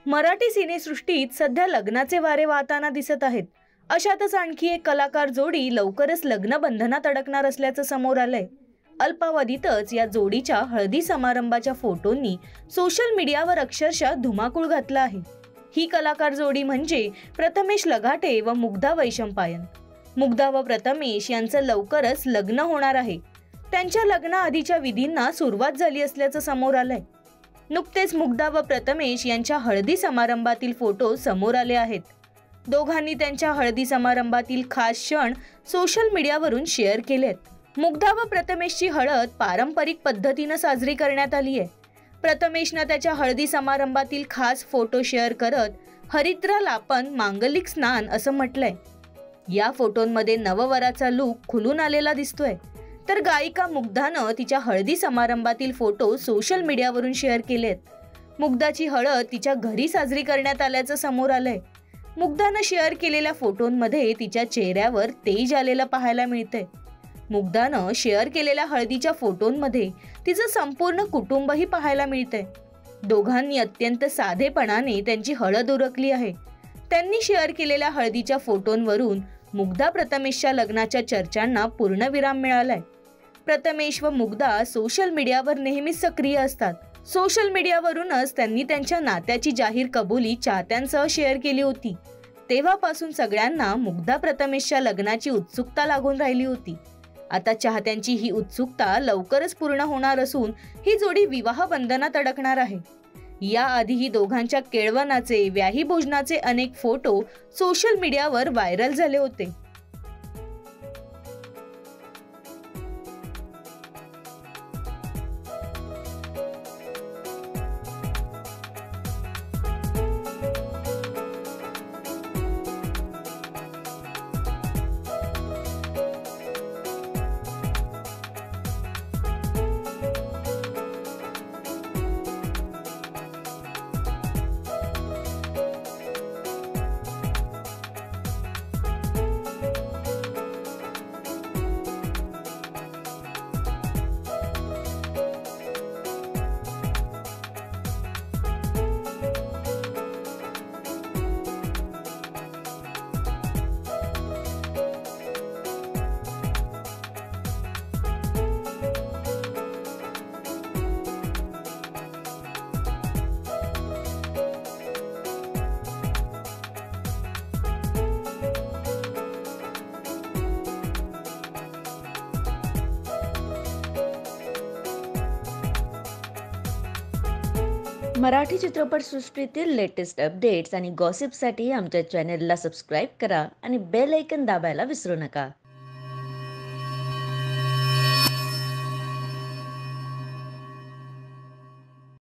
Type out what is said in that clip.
मराठी सिनेसृष्टीत सध्या लग्नाचे वारे वाहताना दिसत आहेत. अशातच आणखी एक कलाकार जोडी लवकरच लग्न बंधनात अडकणार असल्याचं समोर आलंय. अल्पावधीतच या जोडीच्या हळदी समारंभाच्या फोटोंनी सोशल मीडियावर अक्षरशः धुमाकूळ घातला आहे. ही कलाकार जोडी म्हणजे प्रथमेश लगाटे व मुग्धा वैशंपायन. मुग्धा व प्रथमेश यांचं लवकरच लग्न होणार आहे. त्यांच्या लग्नाआधीच्या विधींना सुरुवात झाली असल्याचं समोर आलंय. नुकतेच मुग्धा व प्रथमेश यांच्या हळदी समारंभातील फोटो समोर आले आहेत. दोघांनी त्यांच्या हळदी समारंभातील खास क्षण सोशल मीडियावरून शेअर केलेत. मुग्धा व प्रथमेशची हळद पारंपरिक पद्धतीने साजरी करण्यात आली आहे. प्रथमेशने त्याच्या हळदी समारंभातील खास फोटो शेअर करत हरिद्रा लापन मांगलिक स्नान असं म्हटलंय. या फोटोंमध्ये नववराचा लूक खुलून आलेला दिसतोय. तर गायिका मुग्धानं तिच्या हळदी समारंभातील फोटो सोशल मीडियावरून शेअर केलेत. मुग्धाची हळद तिच्या घरी साजरी करण्यात आल्याचं समोर आलंय. मुग्धानं शेअर केलेल्या फोटोंमध्ये तिच्या चेहऱ्यावर तेज आलेलं पाहायला मिळतंय. मुग्धानं शेअर केलेल्या हळदीच्या फोटोंमध्ये तिचं संपूर्ण कुटुंबही पाहायला मिळतंय. दोघांनी अत्यंत साधेपणाने त्यांची हळद उरकली आहे. त्यांनी शेअर केलेल्या हळदीच्या फोटोंवरून मुग्धा प्रथमेशच्या लग्नाच्या चर्चांना पूर्णविराम मिळालाय. प्रथमेश व मुग्धा सोशल मीडियावर नेहमीच सक्रिय असतात. सोशल मीडियावरूनच त्यांनी त्यांच्या नात्याची जाहीर कबुली चाहत्यांसह शेअर केली होती. तेव्हापासून सगळ्यांना मुग्धा प्रथमेशच्या लग्नाची उत्सुकता लागून राहिली होती. आता चाहत्यांची ही उत्सुकता लवकरच पूर्ण होणार असून ही जोडी विवाह बंधनात अडकणार आहे. याआधीही दोघांच्या केळवणाचे व्याही भोजनाचे अनेक फोटो सोशल मीडियावर व्हायरल झाले होते. मराठी चित्रपटसृष्टीतील लेटेस्ट अपडेट्स आणि गॉसिपसाठी आमच्या चॅनेलला सबस्क्राईब करा आणि बेल आयकॉन दाबायला विसरू नका.